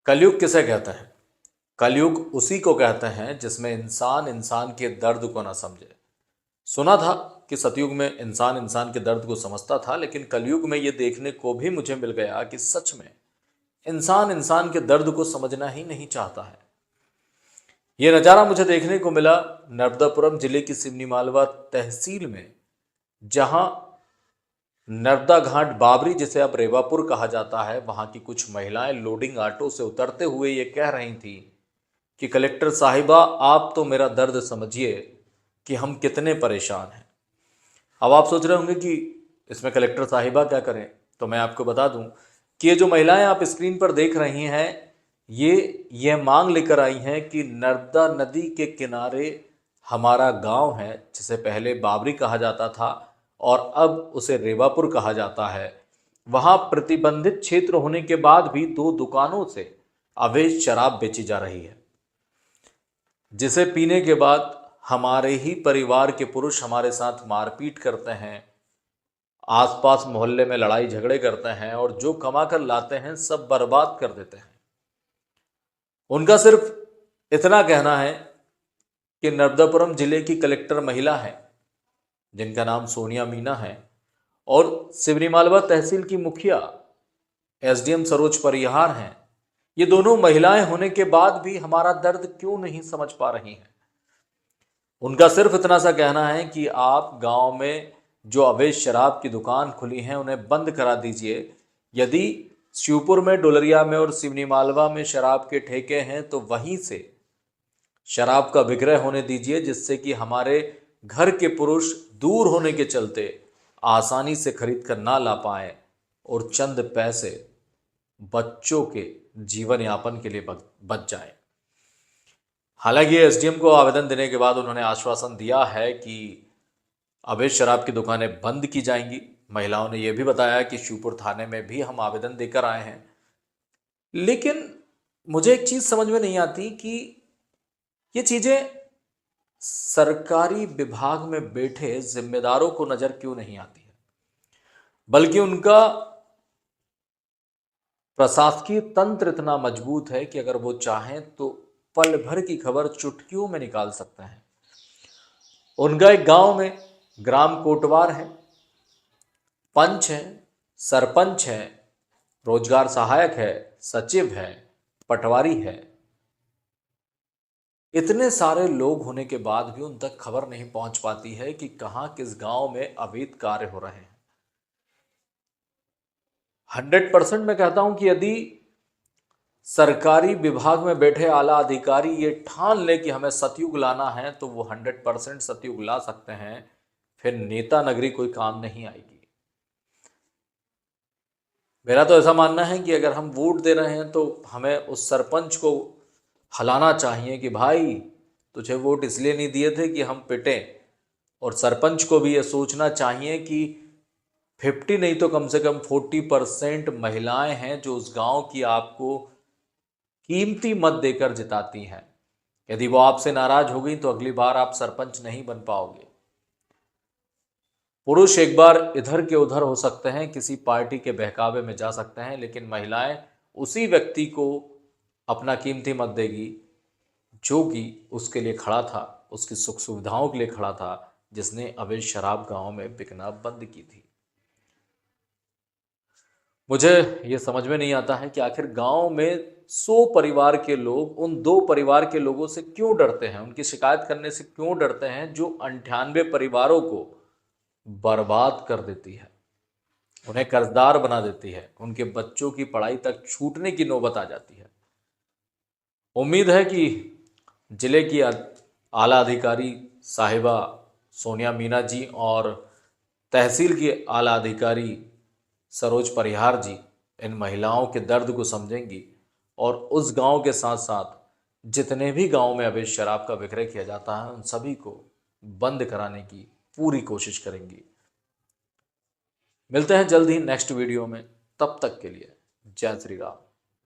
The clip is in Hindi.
कलयुग किसे कहते हैं? कलयुग उसी को कहते हैं जिसमें इंसान इंसान के दर्द को ना समझे। सुना था कि सतयुग में इंसान इंसान के दर्द को समझता था, लेकिन कलयुग में यह देखने को भी मुझे मिल गया कि सच में इंसान इंसान के दर्द को समझना ही नहीं चाहता है। यह नज़ारा मुझे देखने को मिला नर्मदापुरम जिले की सिवनी मालवा तहसील में, जहां नर्मदा घाट बाबरी, जिसे अब रेवापुर कहा जाता है, वहां की कुछ महिलाएं लोडिंग ऑटो से उतरते हुए ये कह रही थी कि कलेक्टर साहिबा, आप तो मेरा दर्द समझिए कि हम कितने परेशान हैं। अब आप सोच रहे होंगे कि इसमें कलेक्टर साहिबा क्या करें, तो मैं आपको बता दूं कि ये जो महिलाएं आप स्क्रीन पर देख रही हैं, ये मांग लेकर आई हैं कि नर्मदा नदी के किनारे हमारा गांव है, जिसे पहले बाबरी कहा जाता था और अब उसे रेवापुर कहा जाता है। वहां प्रतिबंधित क्षेत्र होने के बाद भी 2 दुकानों से अवैध शराब बेची जा रही है, जिसे पीने के बाद हमारे ही परिवार के पुरुष हमारे साथ मारपीट करते हैं, आसपास मोहल्ले में लड़ाई झगड़े करते हैं और जो कमा कर लाते हैं सब बर्बाद कर देते हैं। उनका सिर्फ इतना कहना है कि नर्मदापुरम जिले की कलेक्टर महिला है, जिनका नाम सोनिया मीना है, और सिवनी मालवा तहसील की मुखिया एसडीएम सरोज परिहार हैं। ये दोनों महिलाएं होने के बाद भी हमारा दर्द क्यों नहीं समझ पा रही हैं। उनका सिर्फ इतना सा कहना है कि आप गांव में जो अवैध शराब की दुकान खुली हैं उन्हें बंद करा दीजिए। यदि शिवपुर में, डोलरिया में और सिवनी मालवा में शराब के ठेके हैं तो वहीं से शराब का विक्रय होने दीजिए, जिससे कि हमारे घर के पुरुष दूर होने के चलते आसानी से खरीद कर ना ला पाए और चंद पैसे बच्चों के जीवन यापन के लिए बच जाए। हालांकि एसडीएम को आवेदन देने के बाद उन्होंने आश्वासन दिया है कि अवैध शराब की दुकानें बंद की जाएंगी। महिलाओं ने यह भी बताया कि शिवपुर थाने में भी हम आवेदन देकर आए हैं। लेकिन मुझे एक चीज समझ में नहीं आती कि ये चीजें सरकारी विभाग में बैठे जिम्मेदारों को नजर क्यों नहीं आती है, बल्कि उनका प्रशासकीय तंत्र इतना मजबूत है कि अगर वो चाहें तो पल भर की खबर चुटकियों में निकाल सकते हैं। उनका एक गांव में ग्राम कोटवार है, पंच है, सरपंच है, रोजगार सहायक है, सचिव है, पटवारी है। इतने सारे लोग होने के बाद भी उन तक खबर नहीं पहुंच पाती है कि कहां किस गांव में अवैध कार्य हो रहे हैं। 100% मैं कहता हूं कि यदि सरकारी विभाग में बैठे आला अधिकारी ये ठान ले कि हमें सतयुग लाना है तो वो 100% सतयुग ला सकते हैं। फिर नेता नगरी कोई काम नहीं आएगी। मेरा तो ऐसा मानना है कि अगर हम वोट दे रहे हैं तो हमें उस सरपंच को हलाना चाहिए कि भाई, तुझे वोट इसलिए नहीं दिए थे कि हम पिटें। और सरपंच को भी ये सोचना चाहिए कि 50 नहीं तो कम से कम 40% महिलाएं हैं जो उस गांव की आपको कीमती मत देकर जिताती हैं। यदि वो आपसे नाराज हो गई तो अगली बार आप सरपंच नहीं बन पाओगे। पुरुष एक बार इधर के उधर हो सकते हैं, किसी पार्टी के बहकावे में जा सकते हैं, लेकिन महिलाएं उसी व्यक्ति को अपना कीमती मत देगी जो कि उसके लिए खड़ा था, उसकी सुख सुविधाओं के लिए खड़ा था, जिसने अवैध शराब गांव में बिकना बंद की थी। मुझे ये समझ में नहीं आता है कि आखिर गांव में 100 परिवार के लोग उन 2 परिवार के लोगों से क्यों डरते हैं, उनकी शिकायत करने से क्यों डरते हैं, जो 98 परिवारों को बर्बाद कर देती है, उन्हें कर्जदार बना देती है, उनके बच्चों की पढ़ाई तक छूटने की नौबत आ जाती है। उम्मीद है कि जिले की आला अधिकारी साहिबा सोनिया मीना जी और तहसील की आला अधिकारी सरोज परिहार जी इन महिलाओं के दर्द को समझेंगी और उस गांव के साथ साथ जितने भी गांव में अवैध शराब का विक्रय किया जाता है उन सभी को बंद कराने की पूरी कोशिश करेंगी। मिलते हैं जल्द ही नेक्स्ट वीडियो में, तब तक के लिए जय श्री राम।